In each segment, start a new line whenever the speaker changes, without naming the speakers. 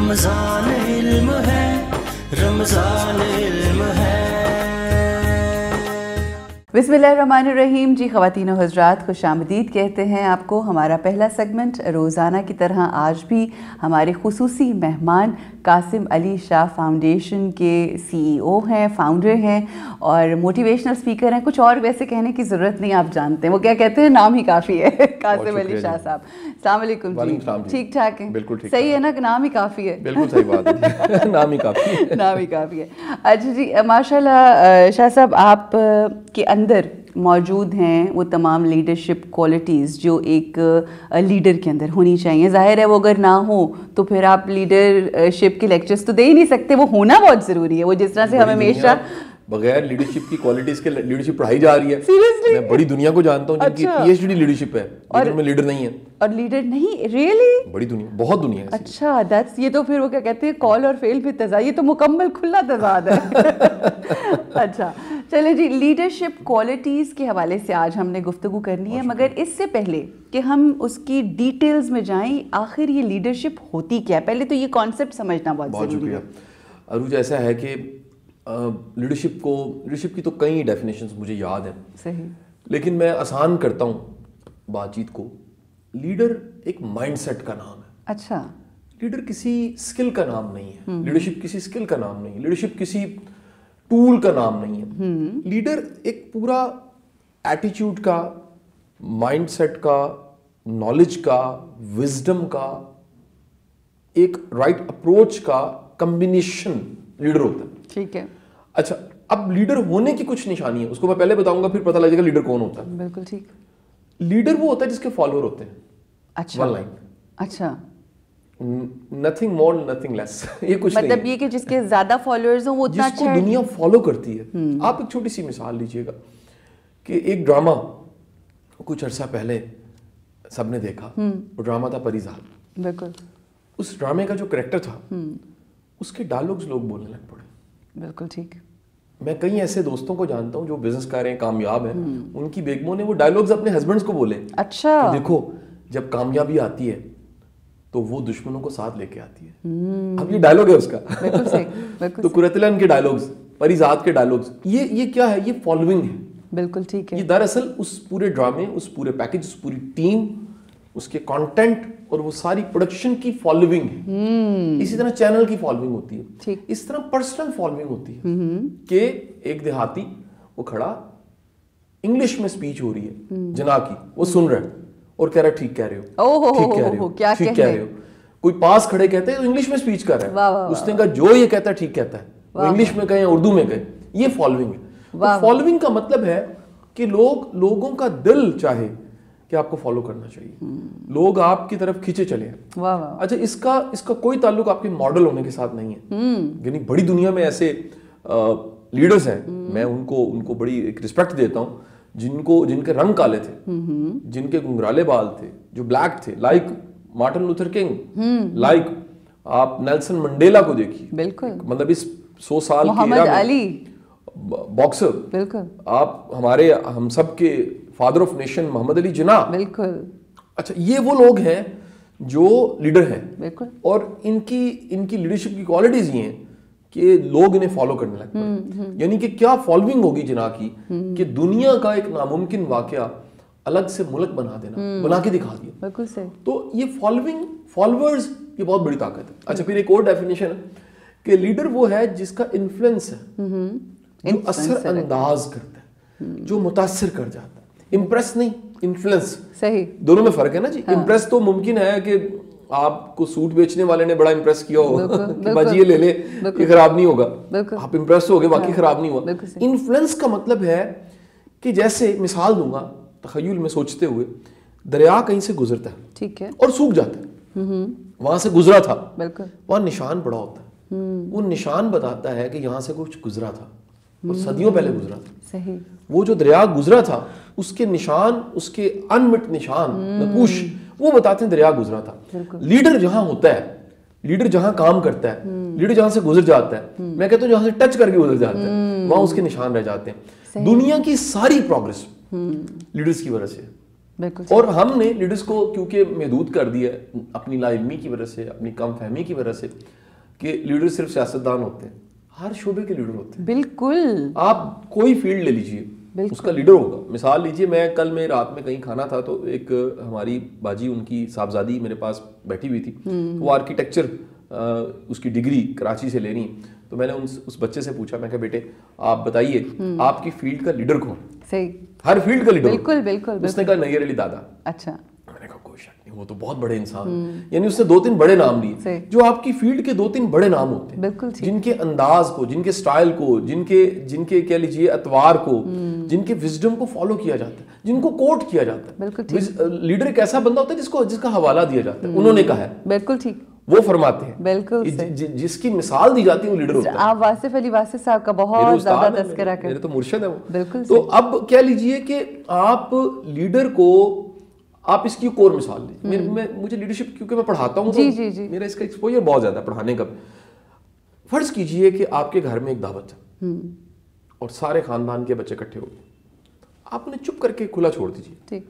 رمضان علم ہے، رمضان علم ہے۔
بسم اللہ الرحمن الرحیم۔ جی خواتین و حضرات، خوش آمدید کہتے ہیں آپ کو۔ ہمارا پہلا سیگمنٹ روزانہ کی طرح آج بھی ہمارے خصوصی مہمان قاسم علی شاہ فاؤنڈیشن کے CEO ہیں، فاؤنڈر ہیں اور موٹیویشنل اسپیکر ہیں۔ کچھ اور ویسے کہنے کی ضرورت نہیں، آپ جانتے ہیں وہ کیا کہتے ہیں، نام ہی کافی ہے۔ قاسم علی شاہ صاحب السلام علیکم۔ جی ٹھیک ٹھاک ہیں؟
بالکل ٹھیک،
صحیح ہے نا کہ نام ہی کافی ہے؟
بالکل صحیح بات ہے، نام ہی کافی ہے،
نام ہی کافی ہے۔ اچھا جی، ماشاء اللہ شاہ صاحب آپ کے اندر موجود ہیں وہ تمام لیڈرشپ کوالٹیز جو ایک لیڈر کے اندر ہونی چاہیے۔ ظاہر ہے وہ اگر نہ ہو تو پھر آپ لیڈرشپ کے لیکچرز تو دے ہی نہیں سکتے، وہ ہونا بہت ضروری ہے۔ وہ جس طرح سے ہمیں ہمیشہ
بغیر لیڈرشپ کی کوالٹیز کے لیڈرشپ پڑھائی جا رہی ہے۔
سیریسلی
میں بڑی دنیا کو جانتا ہوں جن کی PhD لیڈرشپ ہے لیکن میں لیڈر نہیں ہے،
اور لیڈر نہیں، ریئلی
بڑی دنیا، بہت دنیا ہے۔
اچھا دیٹس، یہ تو پھر وہ کیا کہتے ہیں کال اور فیل پہ تضاد، یہ تو مکمل کھلا تضاد ہے۔ اچھا چلیں جی، لیڈرشپ کوالٹیز کے حوالے سے آج ہم نے گفتگو کرنی ہے، مگر اس سے پہلے کہ ہم اس کی ڈیٹیلز میں جائیں، آخر یہ لیڈرشپ ہوتی کیا ہے، پہلے تو یہ کانسیپٹ سمجھنا بہت ضروری ہے۔
شکریہ عروج۔ ایسا ہے کہ لیڈرشپ کی تو کئی ڈیفینیشنز مجھے یاد ہیں،
صحیح،
لیکن میں آسان کرتا ہوں بات چیت کو۔ لیڈر ایک مائنڈ سیٹ کا نام ہے۔
اچھا،
لیڈر کسی اسکل کا نام نہیں ہے، لیڈرشپ کسی اسکل کا نام نہیں ہے، لیڈرشپ کسی ٹول کا نام نہیں ہے۔ لیڈر ایک پورا ایٹیچیوڈ کا، مائنڈ سیٹ کا، نالج کا، وزڈم کا، ایک رائٹ اپروچ کا کمبینیشن لیڈر ہوتا ہے۔
ٹھیک ہے،
اچھا اب لیڈر ہونے کی کچھ نشانی ہے، اس کو میں پہلے بتاؤں گا پھر پتہ لگے گا لیڈر کون ہوتا ہے۔
بالکل ٹھیک۔
لیڈر وہ ہوتا ہے جس کے فالوور ہوتے ہیں،
اچھا
ون لائن،
اچھا،
نتھنگ مور نتھنگ لیس، یہ کچھ نہیں
مطلب یہ کہ جس کے زیادہ فالوورز ہوں وہ اتنا
جس کو
اچھا ہے۔
دنیا فالو کرتی ہے۔ آپ ایک چھوٹی سی مثال لیجئے گا کہ ایک ڈرامہ کچھ عرصہ پہلے سب نے دیکھا، وہ ڈرامہ تھا پریزاد۔
بالکل،
اس ڈرامے کا جو کریکٹر تھا اس کے ڈائلاگز لوگ بولنے لگ پڑے۔
بالکل ٹھیک۔
میں کئی ایسے دوستوں کو جانتا ہوں جو بزنس کر رہے ہیں، کامیاب ہیں، ان کی بیگموں نے وہ ڈائلاگز اپنے ہسبینڈز کو بولے۔
اچھا،
دیکھو جب کامیابی آتی ہے تو وہ دشمنوں کو ساتھ لے کے آتی ہے۔ اب یہ ڈائلاگ ہے اس کا۔
بالکل صحیح، بالکل
تو قرۃ کے ڈائلاگز، پریزاد کے ڈائلاگز، یہ کیا ہے؟ یہ فالوئنگ ہے۔
بالکل ٹھیک ہے۔
یہ دراصل اس پورے ڈرامے، اس پورے پیکج، اس پوری ٹیم، اس کے کانٹینٹ اور وہ ساری پروڈکشن کی فالوئنگ ہے۔ اسی طرح چینل کی فالوئنگ ہوتی ہے، اس طرح پرسنل فالوئنگ ہوتی ہے کہ ایک دیہاتی وہ کھڑا، انگلش میں سپیچ ہو رہی ہے جنا کی، وہ سن رہا ہے اور کہہ رہا ٹھیک کہہ رہے ہو، ٹھیک کہہ رہے ہو، ٹھیک کہہ رہے ہو۔ کوئی پاس کھڑے کہتے ہیں تو انگلش میں سپیچ کر رہا ہے، اس نے کہا جو یہ کہتا ہے ٹھیک کہتا ہے، وہ انگلش میں کہیں اردو میں کہیں، یہ فالوئنگ ہے۔ فالوئنگ کا مطلب ہے کہ لوگوں کا دل چاہے کہ آپ کو فالو کرنا چاہیے، لوگ آپ کی طرف کھینچے چلے ہیں۔ اچھا اس کا کوئی تعلق آپ کے ماڈل ہونے کے ساتھ نہیں ہے، یعنی بڑی دنیا میں ایسے لیڈرز ہیں، میں ان کو بڑی ایک رسپیکٹ دیتا ہوں، جن کے رنگ کالے تھے، جن کے گنگرالے بال تھے، جو بلیک تھے، like Martin Luther king, like آپ نیلسن منڈیلا کو دیکھیے،
بالکل،
مطلب اس 100 سال کی
محمد علی
باکسر،
بالکل،
آپ ہم سب کے فادر آف نیشن محمد علی جناح،
بالکل۔
اچھا یہ وہ لوگ ہیں جو لیڈر ہیں،
بالکل،
اور ان کی لیڈرشپ کی کوالٹیز یہ ہیں کہ لوگ انہیں فالو کرنے لگ پڑے۔ یعنی کہ کیا فالوئنگ ہوگی جناح کی کہ دنیا کا ایک ناممکن واقعہ الگ سے ملک بنا کے دکھا دیا۔
بالکل صحیح۔
تو یہ فالوورز یہ بہت بڑی طاقت ہے۔ اچھا پھر ایک اور ڈیفینیشن ہے کہ لیڈر وہ ہے جس کا انفلوئنس ہے، جو اثر انداز کرتا ہے، جو متاثر کر جاتا ہے، امپریس نہیں، انفلوئنس۔ صحیح، دونوں میں فرق ہے نا جی۔ امپریس تو ممکن ہے کہ آپ کو سوٹ بیچنے والے نے بڑا امپریس کیا ہو کہ باجی یہ لے لے، یہ خراب نہیں ہوگا، آپ امپریس ہو گئے، باقی خراب نہیں ہوا۔ انفلوئنس کا مطلب ہے کہ جیسے مثال دوں گا تخیل میں سوچتے ہوئے، دریا کہیں سے گزرتا ہے، ٹھیک ہے، اور سوکھ جاتا ہے، وہاں سے گزرا تھا، وہاں نشان پڑا ہوتا ہے، وہ نشان بتاتا ہے کہ یہاں سے کچھ گزرا تھا اور صدیوں پہلے گزرا تھا۔ صحیح، وہ جو دریا گزرا تھا اس کے نشان، اس کے انمٹ نشان، نقوش، وہ بتاتے ہیں دریا گزرا تھا۔ لیڈر جہاں ہوتا ہے، لیڈر جہاں کام کرتا ہے، لیڈر جہاں سے گزر جاتا ہے، میں کہتا ہوں جہاں سے ٹچ کر کے گزر جاتا ہے، وہاں اس کے نشان رہ جاتے ہیں۔ دنیا کی ساری پروگرس لیڈرز کی وجہ سے،
بالکل.
اور ہم نے لیڈرز کو کیونکہ محدود کر دیا ہے اپنی لا علمی کی وجہ سے, اپنی کم فہمی کی وجہ سے, کہ لیڈر صرف سیاستدان ہوتے ہیں. ہر شعبے کے لیڈر ہوتے ہیں.
بالکل.
آپ کوئی فیلڈ لے لیجئے, اس کا لیڈر ہوگا. مثال لیجئے, میں رات میں کہیں کھانا تھا تو ایک ہماری باجی, ان کی صاحبزادی میرے پاس بیٹھی ہوئی تھی. وہ آرکیٹیکچر اس کی ڈگری کراچی سے لینی. تو میں نے اس بچے سے پوچھا, میں کہا بیٹے آپ بتائیے آپ کی فیلڈ کا لیڈر کون؟
صحیح,
ہر فیلڈ کا لیڈر.
بالکل بالکل.
اس نے کہا نیر علی دادا.
اچھا.
میں نے کہا کوئی شک نہیں, وہ تو بہت بڑے انسان. یعنی اس نے 2-3 بڑے نام لیے. جو آپ کی فیلڈ کے 2-3 بڑے نام ہوتے ہیں,
بالکل,
جن کے انداز کو, جن کے سٹائل کو, جن کے کہہ لیجیے اطوار کو, جن کے وزڈم کو فالو کیا جاتا ہے, جن کو کوٹ کیا جاتا ہے. لیڈر ایک ایسا بندہ ہوتا ہے جس کا حوالہ دیا جاتا ہے. انہوں نے کہا ہے,
بالکل ٹھیک,
وہ فرماتے ہیں.
بالکل,
جس کی مثال دی جاتی ہے وہ لیڈر ہوتا ہے.
آپ واصف علی واصف صاحب کا بہت زیادہ تذکرہ کرتے ہیں,
میرے تو مرشد ہے وہ.
بالکل.
تو اب کہہ لیجئے کہ آپ لیڈر کو, آپ اس کی ایک اور مثال لیں. مجھے لیڈرشپ کیونکہ میں پڑھاتا ہوں, میرا اس کا ایکسپوجر بہت زیادہ ہے پڑھانے کا. فرض کیجئے کہ آپ کے گھر میں ایک دعوت ہے اور سارے خاندان کے بچے اکٹھے ہو گئے. آپ انہیں چپ کر کے کھلا چھوڑ دیجیے.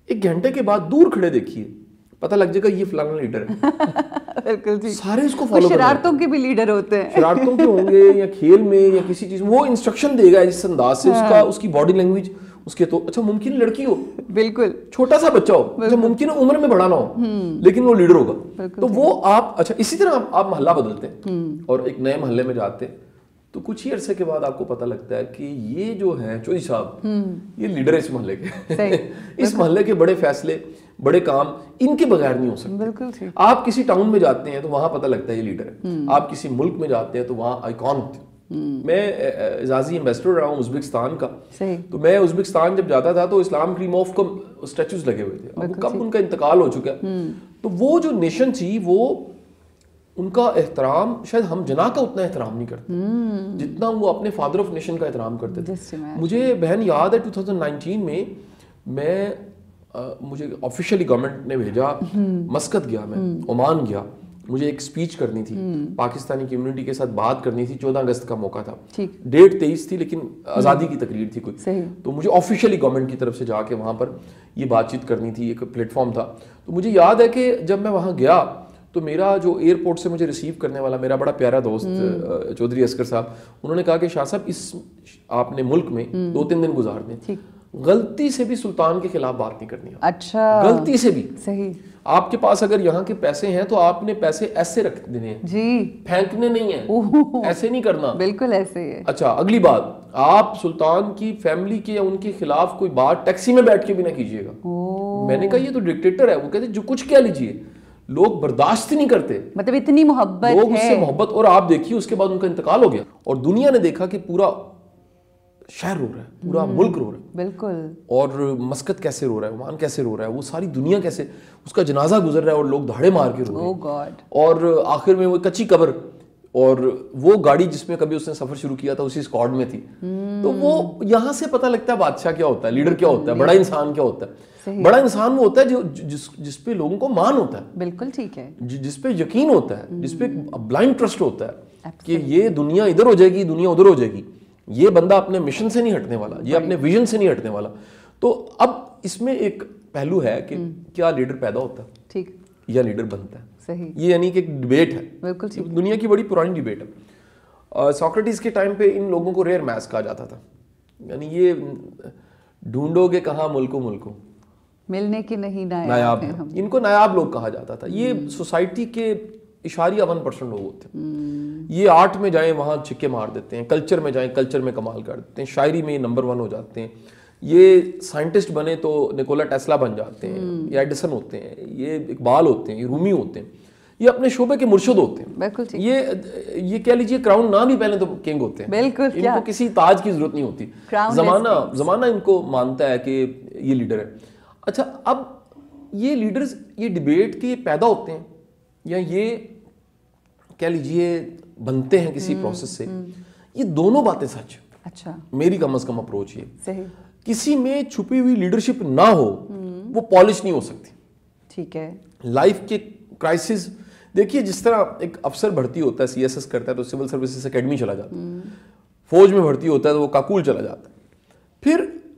1 گھنٹے کے بعد دور کھڑے دیکھیے, پتہ لگ جائے گا یہ فلانا لیڈر ہے. سارے اس کو فالو کریں.
شرارتوں کے بھی لیڈر ہوتے ہیں,
شرارتوں کے ہوں گے یا کھیل میں یا کسی چیز میں, وہ انسٹرکشن دے گا اس انداز سے. اس کی باڈی لینگویج, اس کے تو اچھا ممکن لڑکی ہو,
بالکل
چھوٹا سا بچہ ہو, اچھا ممکن ہے عمر میں بڑا نہ ہو, لیکن وہ لیڈر ہوگا. تو وہ آپ, اچھا اسی طرح آپ محلہ بدلتے ہیں اور ایک نئے محلے میں جاتے ہیں تو کچھ ہی عرصے کے بعد آپ کو پتہ لگتا ہے کہ یہ جو ہیں چودھری صاحب, یہ لیڈر ہے اس محلے کے. اس محلے کے بڑے فیصلے, بڑے کام ان کے بغیر نہیں ہو سکتے.
بالکل.
آپ کسی ٹاؤن میں جاتے ہیں تو وہاں پتہ لگتا ہے یہ لیڈر ہے. آپ کسی ملک میں جاتے ہیں تو وہاں آئیکن ہوتے ہیں. میں اعزازی ایمبیسڈر رہا ہوں ازبکستان کا. تو میں ازبکستان جب جاتا تھا تو اسلام کریموف کا اسٹیچوز لگے ہوئے تھے. اب کب ان کا انتقال ہو چکا ہے. تو وہ جو نیشن تھی, وہ ان کا احترام شاید ہم جناح کا اتنا احترام نہیں کرتے جتنا وہ اپنے فادر آف نیشن کا احترام کرتے تھے. مجھے بہن یاد ہے 2019 میں مجھے آفیشیلی گورنمنٹ نے بھیجا, مسقط گیا, میں عمان گیا, مجھے ایک سپیچ کرنی تھی, پاکستانی کمیونٹی کے ساتھ بات کرنی تھی. 14 اگست کا موقع تھا, ڈیٹ 23 تھی, لیکن آزادی کی تقریر تھی کوئی. تو مجھے آفیشیلی گورنمنٹ کی طرف سے جا کے وہاں پر یہ بات چیت کرنی تھی, ایک پلیٹ فارم تھا. تو مجھے یاد ہے کہ جب میں وہاں گیا تو میرا جو ایئرپورٹ سے مجھے ریسیو کرنے والا میرا بڑا پیارا دوست چودھری اسکر صاحب, انہوں نے کہا کہ شاہ صاحب اس آپ نے ملک میں 2-3 دن گزار دیں, غلطی سے بھی سلطان کے خلاف بات نہیں کرنی.
اچھا, غلطی
سے بھی.
صحیح.
آپ کے پاس اگر یہاں کے پیسے ہیں تو آپ نے پیسے ایسے رکھ دینے ہیں, جی, پھینکنے نہیں ہیں, ایسے نہیں کرنا.
بالکل ایسے ہی ہے.
اچھا, اگلی بات, آپ سلطان کی فیملی کے یا ان کے خلاف کوئی بات ٹیکسی میں بیٹھ کے بھی نہ کیجیے گا. میں نے کہا یہ تو ڈکٹیٹر ہے. وہ کہتے جو کچھ کہہ لیجیے, لوگ برداشت نہیں کرتے.
مطلب اتنی محبت,
لوگ اس سے محبت. اور آپ دیکھیے اس کے بعد ان کا انتقال ہو گیا اور دنیا نے دیکھا کہ پورا شہر رو رہا ہے, پورا ملک رو رہا ہے.
بالکل.
اور مسقط کیسے رو رہا ہے, عمان کیسے رو رہا ہے, وہ ساری دنیا کیسے, اس کا جنازہ گزر رہا ہے اور لوگ دھاڑے مار کے رو رہے ہیں. اور آخر میں وہ کچی قبر, اور وہ گاڑی جس میں کبھی اس نے سفر شروع کیا تھا اسی اسکواڈ میں تھی. تو وہ یہاں سے پتہ لگتا ہے بادشاہ کیا ہوتا ہے, لیڈر کیا ہوتا ہے, بڑا انسان کیا ہوتا ہے. بڑا انسان وہ ہوتا ہے جو جس پہ لوگوں کو مان ہوتا ہے.
بالکل ٹھیک ہے.
جس پہ یقین ہوتا ہے, جس پہ بلائنڈ ٹرسٹ ہوتا ہے کہ یہ دنیا ادھر ہو جائے گی, دنیا ادھر ہو جائے گی. یہ بندہ اپنے مشن سے نہیں ہٹنے والا, یہ اپنے ویژن سے نہیں ہٹنے والا. تو اب اس میں ایک پہلو ہے کہ کیا لیڈر پیدا ہوتا ہے, ٹھیک, یا لیڈر بنتا ہے. صحیح. یہ یعنی کہ ایک ڈیبیٹ ہے. بالکل دنیا کی بڑی پرانی ڈیبیٹ ہے. سوکریٹس کے ٹائم پہ ان لوگوں کو ریئر میس کہا جاتا تھا, یعنی یہ ڈھونڈو گے کہاں ملکوں
ملنے کی نہیں
نایاب ہیں. ان کو نایاب لوگ کہا جاتا تھا. یہ سوسائٹی کے اشاریہ 1% لوگ ہوتے ہیں. یہ آرٹ میں جائیں وہاں چھکے مار دیتے ہیں, کلچر میں جائیں کلچر میں کمال کر دیتے ہیں, شاعری میں یہ نمبر 1 ہو جاتے ہیں. یہ سائنٹسٹ بنے تو نکولا ٹیسلا بن جاتے ہیں, یہ ایڈیسن ہوتے ہیں, یہ اقبال ہوتے ہیں, یہ رومی ہوتے ہیں, یہ اپنے شعبے کے مرشد ہوتے ہیں. بالکل. یہ کہہ لیجیے کراؤن نہ بھی پہلے تو کنگ ہوتے ہیں. بالکل. ان کو کسی تاج کی ضرورت نہیں ہوتی. زمانہ ان کو مانتا ہے کہ یہ لیڈر ہے. اچھا, اب یہ لیڈرز, یہ ڈیبیٹ کے پیدا ہوتے ہیں یا یہ کہہ لیجیے بنتے ہیں کسی پروسیس سے, یہ دونوں باتیں سچ. اچھا, میری کم از کم اپروچ یہ. صحیح. کسی میں چھپی ہوئی لیڈرشپ نہ ہو, وہ پالش نہیں ہو سکتی. ٹھیک ہے. لائف کے کرائسس دیکھیے, جس طرح ایک افسر بھرتی ہوتا ہے, سی ایس ایس کرتا ہے تو سول سروسز اکیڈمی چلا جاتا ہے, فوج میں بھرتی ہوتا ہے تو وہ کاکول چلا جاتا ہے, پھر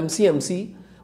MCMC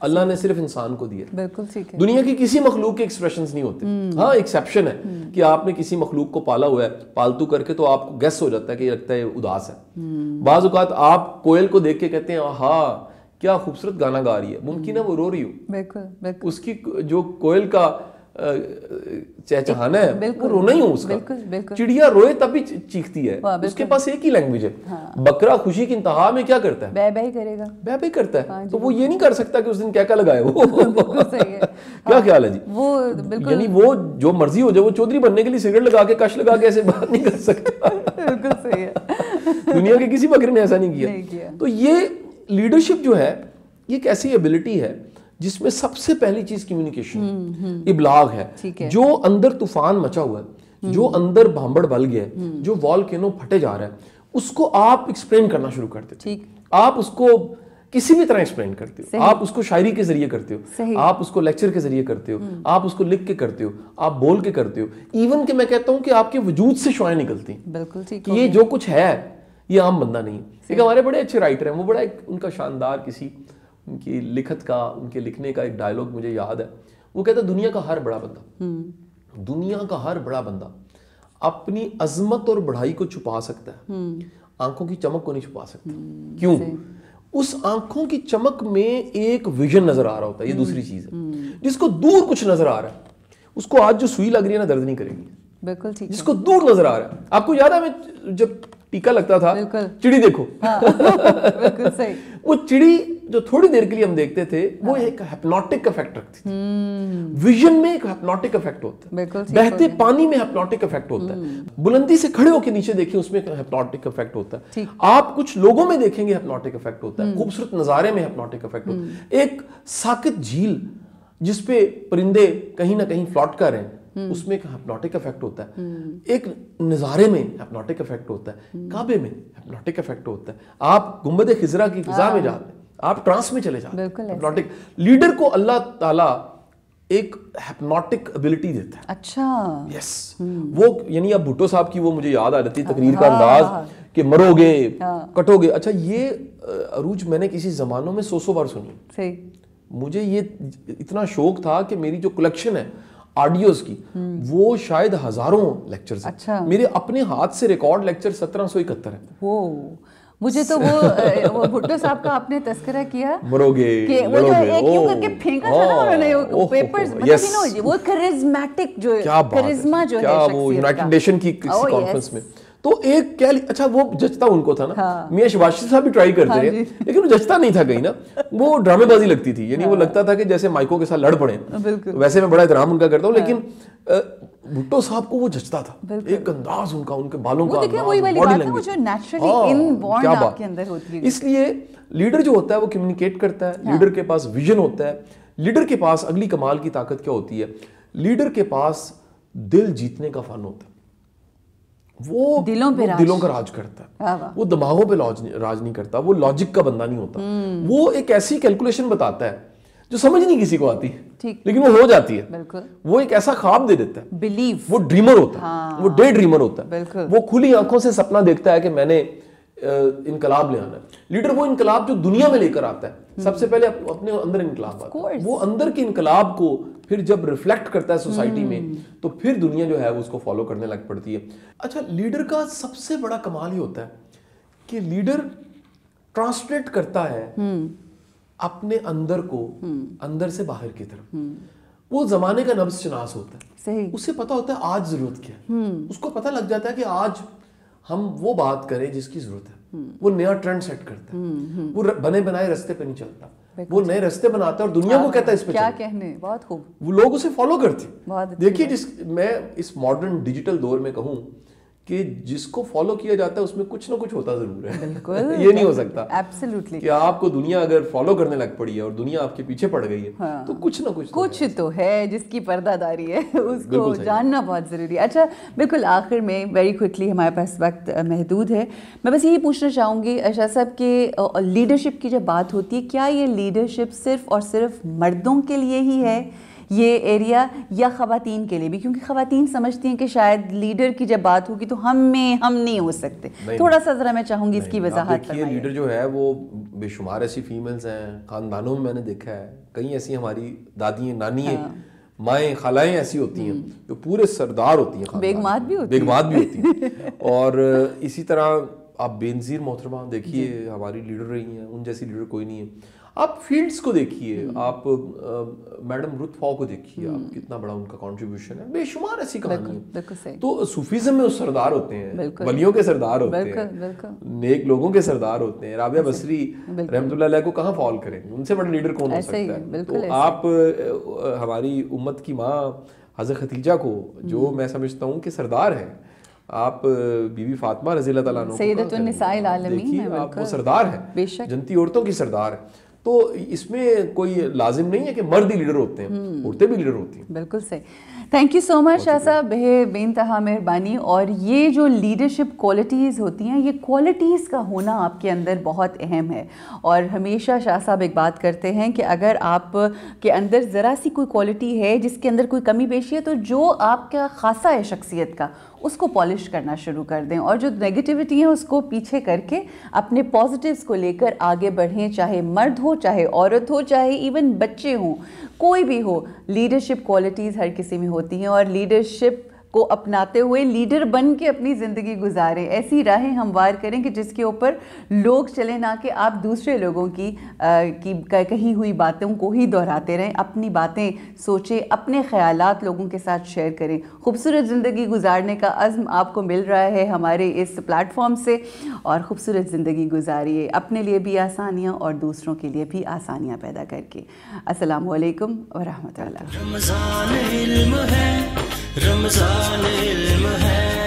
اللہ نے صرف انسان کو دیا.
بالکل ٹھیک ہے.
دنیا کی کسی مخلوق کے ایکسپریشنز نہیں ہوتے. ہاں ایکسیپشن ہے کہ آپ نے کسی مخلوق کو پالا ہوا ہے پالتو کر کے تو آپ کو گیس ہو جاتا ہے کہ یہ لگتا ہے اداس ہے. بعض اوقات آپ کوئل کو دیکھ کے کہتے ہیں ہاں کیا خوبصورت گانا گا رہی ہے, ممکن ہے وہ رو رہی ہو.
بالکل
اس کی جو کوئل کا چہچہانا ہے وہ رونا ہی ہو اس کا. چڑیا روئے تب بھی چیختی ہے, اس کے پاس ایک ہی لینگویج ہے. بکرا خوشی کی انتہا میں کیا کرتا ہے؟
بے بے کرے گا,
بے بے کرتا ہے. تو وہ یہ نہیں کر سکتا کہ اس دن کیا لگائے وہ. کیا خیال ہے جی؟ یعنی وہ جو مرضی ہو جائے, وہ چودھری بننے کے لیے سگریٹ لگا کے کش لگا کے ایسے بات نہیں کر سکتا.
بالکل صحیح ہے.
دنیا کے کسی بکرے نے ایسا نہیں کیا. تو یہ لیڈرشپ جو ہے یہ ایک ایسی ایبلٹی ہے جس میں سب سے پہلی چیز کمیونیکیشن, ابلاغ ہے. جو اندر طوفان مچا ہوا ہے, جو اندر بھانبڑ بل گیا ہے, جو والکینو پھٹے جا رہا ہے, اس کو آپ ایکسپلین کرنا شروع کرتے ہو. آپ اس کو کسی بھی طرح ایکسپلین کرتے ہو. آپ اس کو شاعری کے ذریعے کرتے ہو, آپ اس کو لیکچر کے ذریعے کرتے ہو, آپ اس کو لکھ کے کرتے ہو, آپ بول کے کرتے ہو. ایون کہ میں کہتا ہوں کہ آپ کے وجود سے شعائیں نکلتی ہیں.
بالکل ٹھیک.
یہ جو کچھ ہے یہ عام بندہ نہیں. ایک ہمارے بڑے اچھے رائٹر ہیں, وہ بڑا ایک ان کا شاندار کسی ان کی لکھت کا, ان کے لکھنے کا ایک ڈائلاگ مجھے یاد ہے. وہ کہتا ہے دنیا کا ہر بڑا بندہ, دنیا کا ہر بڑا بندہ اپنی عظمت اور بڑھائی کو چھپا سکتا ہے, آنکھوں کی چمک کو نہیں چھپا سکتا. کیوں؟ اس آنکھوں کی چمک میں ایک ویژن نظر آ رہا ہوتا ہے. یہ دوسری چیز ہے. جس کو دور کچھ نظر آ رہا ہے اس کو آج جو سوئی لگ رہی ہے نا درد نہیں کرے گی.
بالکل ٹھیک. جس
کو دور نظر آ رہا ہے, آپ کو یاد ہے میں جب ٹیکا لگتا تھا چڑی دیکھو,
بالکل صحیح,
وہ چڑی جو تھوڑی دیر کے لیے ہم دیکھتے تھے وہ ایک ہپنوٹک افیکٹ رکھتی تھی. ویژن میں ایک ہپنوٹک افیکٹ ہوتا ہے, بہتے پانی میں ہپنوٹک افیکٹ ہوتا ہے, بلندی سے کھڑے ہو کے نیچے دیکھیں اس میں ہپنوٹک افیکٹ ہوتا ہے, آپ کچھ لوگوں میں دیکھیں گے ہپنوٹک افیکٹ ہوتا ہے, خوبصورت نظارے میں ہپنوٹک افیکٹ ہوتا ہے. ایک ساکت جھیل جس پہ پرندے کہیں نہ کہیں فلوٹ کر رہے ہیں اس میں ایک ہپنوٹک افیکٹ ہوتا ہے. ایک نظارے میں ہپنوٹک افیکٹ ہوتا ہے, کعبے میں ہپنوٹک افیکٹ ہوتا ہے. آپ گنبد خضرا کی فضا میں جاتے ہیں, آپ ٹرانس میں چلے جاتے ہیں. ہپنوٹک لیڈر کو اللہ تعالیٰ ایک ہپنوٹک ابیلٹی دیتا ہے.
اچھا
یس, وہ یعنی اب بھٹو صاحب کی وہ مجھے یاد آ جاتی تقریر کا انداز کہ مرو گے کٹو گے. اچھا یہ عروج میں نے کسی زمانوں میں 100 بار سنی. مجھے یہ اتنا شوق تھا کہ میری جو کلیکشن ہے آڈیوز کی وہ شاید ہزاروں لیکچرز ہیں.
اچھا.
میرے اپنے ہاتھ سے ریکارڈ لیکچر 1771 ہے.
مجھے تو وہ بھٹو صاحب کا آپ نے تذکرہ کیا
مرو گے
کہ وہ جو ایک یوں کر کے پھینکا تھا نا انہوں نے وہ پیپرز, مطلب وہ کرزمیٹک جو کرزما جو ہے شخصیت کا,
وہ یونائٹڈ نیشن کی کانفرنس میں تو ایک کیا اچھا وہ جچتا ان کو تھا نا. میاں شباشی صاحب بھی ٹرائی کرتے رہے لیکن وہ جچتا نہیں تھا کہیں نا, وہ ڈرامے بازی لگتی تھی. یعنی وہ لگتا تھا کہ جیسے مائکوں کے ساتھ لڑ پڑے. ویسے میں بڑا احترام ان کا کرتا ہوں لیکن بھٹو صاحب کو وہ جچتا تھا, ایک انداز ان کا, ان کے بالوں کا انداز. اس لیے لیڈر جو ہوتا ہے وہ کمیونیکیٹ کرتا ہے, لیڈر کے پاس ویژن ہوتا ہے, لیڈر کے پاس اگلی کمال کی طاقت کیا ہوتی ہے, لیڈر کے پاس دل جیتنے کا فن ہوتا ہے. وہ دلوں کا راج کرتا ہے, وہ دماغوں پہ راج نہیں کرتا, وہ لاجک کا بندہ نہیں ہوتا. وہ ایک ایسی کیلکولیشن بتاتا ہے جو سمجھ نہیں کسی کو آتی لیکن وہ ہو جاتی ہے. وہ ایک ایسا خواب دے دیتا ہے, وہ ڈریمر ہوتا ہے, وہ ڈے ڈریمر ہوتا ہے. وہ کھلی آنکھوں سے سپنا دیکھتا ہے کہ میں نے انقلاب لے آنا ہے. لیڈر وہ انقلاب جو دنیا میں لے کر آتا ہے, سب سے پہلے اپنے اندر انقلاب آتا ہے. وہ اندر کے انقلاب کو پھر جب ریفلیکٹ کرتا ہے سوسائٹی میں تو پھر دنیا جو ہے وہ اس کو فالو کرنے لگ پڑتی ہے. اچھا لیڈر کا سب سے بڑا کمال یہ ہوتا ہے کہ لیڈر ٹرانسلیٹ کرتا ہے اپنے اندر کو اندر سے باہر کی طرف. وہ زمانے کا نبض شناس ہوتا ہے, اسے پتا ہوتا ہے آج ضرورت کیا ہے. اس کو پتا لگ جاتا ہے کہ آج ہم وہ بات کریں جس کی ضرورت ہے. وہ نیا ٹرینڈ سیٹ کرتا ہے, وہ بنے بنائے رستے پہ نہیں چلتا, وہ نئے رستے بناتا ہے اور دنیا کو کہتا ہے اس پہ
کیا کہنے. بہت خوب.
وہ لوگ اسے فالو کرتے. دیکھیے میں اس ماڈرن ڈیجیٹل دور میں کہوں کہ جس کو فالو کیا جاتا ہے اس میں کچھ نہ کچھ ہوتا ضرور ہے.
بالکل
یہ نہیں ہو سکتا
ایبسلیوٹلی
کہ آپ کو دنیا اگر فالو کرنے لگ پڑی ہے اور دنیا آپ کے پیچھے پڑ گئی ہے تو کچھ نہ
کچھ تو ہے جس کی پردہ داری ہے, اس کو جاننا بہت ضروری ہے. اچھا بالکل آخر میں ویری کوئکلی, ہمارے پاس وقت محدود ہے, میں بس یہی پوچھنا چاہوں گی ارشاد صاحب کہ لیڈرشپ کی جب بات ہوتی ہے کیا یہ لیڈرشپ صرف اور صرف مردوں کے لیے ہی ہے یہ ایریا یا خواتین کے لیے بھی، کیونکہ خواتین سمجھتی ہیں کہ شاید لیڈر کی جب بات ہوگی تو ہم نہیں ہو سکتے. تھوڑا سا ذرا میں چاہوں گی اس کی وضاحت
فرمائیے. لیڈر جو ہے وہ بے شمار ایسی فیمیلز ہیں خاندانوں میں نے دیکھا ہے، کئی ایسی ہماری دادی نانی ہیں، مائیں خالائیں ایسی ہوتی ہیں جو پورے سردار ہوتی ہیں،
بیگمات بھی
ہوتی ہیں. اور اسی طرح آپ بینظیر محترمہ دیکھیے ہماری لیڈر رہی ہیں، ان جیسی لیڈر کوئی نہیں ہے. آپ فیلڈز کو دیکھیے، آپ میڈم رت فاؤ کو دیکھیے، آپ کتنا بڑا ان کا کنٹریبیوشن ہے. بے شمار ایسی کہانی ہے. تو صوفیزم میں وہ سردار ہوتے ہیں، ولیوں کے سردار ہوتے ہیں، نیک لوگوں کے سردار ہوتے ہیں. رابعہ بصری رحمۃ اللہ علیہ کو کہاں فال کریں گے، ان سے بڑا لیڈر کون ہو سکتا ہے. تو آپ ہماری امت کی ماں حضرت ختیجہ کو، جو میں سمجھتا ہوں کہ سردار ہے، آپ بی بی فاطمہ رضی اللہ تعالیٰ عنہ
سیدۃ النساء العالمین،
دیکھیے آپ وہ سردار ہیں، جنتی عورتوں کی سردار ہے. تو اس میں کوئی لازم نہیں ہے کہ مرد ہی لیڈر ہوتے ہیں، عورتیں بھی لیڈر ہوتی ہیں.
بالکل صحیح. تھینک یو سو مچ شاہ صاحب، بے انتہا مہربانی. اور یہ جو لیڈرشپ کوالٹیز ہوتی ہیں، یہ کوالٹیز کا ہونا آپ کے اندر بہت اہم ہے. اور ہمیشہ شاہ صاحب ایک بات کرتے ہیں کہ اگر آپ کے اندر ذرا سی کوئی کوالٹی ہے جس کے اندر کوئی کمی بیشی ہے، تو جو آپ کا خاصہ ہے شخصیت کا، اس کو پالش کرنا شروع کر دیں، اور جو نیگیٹیوٹی ہے اس کو پیچھے کر کے اپنے پازیٹیوز کو لے کر آگے بڑھیں. چاہے مرد ہو، چاہے عورت ہو، چاہے ایون بچے ہوں، کوئی بھی ہو، لیڈرشپ کوالٹیز ہر کسی میں ہوتی ہیں. اور لیڈرشپ کو اپناتے ہوئے لیڈر بن کے اپنی زندگی گزاریں، ایسی راہیں ہموار کریں کہ جس کے اوپر لوگ چلیں، نہ کہ آپ دوسرے لوگوں کی کہی ہوئی باتوں کو ہی دہراتے رہیں. اپنی باتیں سوچیں، اپنے خیالات لوگوں کے ساتھ شیئر کریں. خوبصورت زندگی گزارنے کا عزم آپ کو مل رہا ہے ہمارے اس پلیٹ فارم سے، اور خوبصورت زندگی گزاریے، اپنے لیے بھی آسانیاں اور دوسروں کے لیے بھی آسانیاں پیدا کر کے. السلام علیکم ورحمۃ اللہ.
رمضان علم ہے، رمضان علم ہے.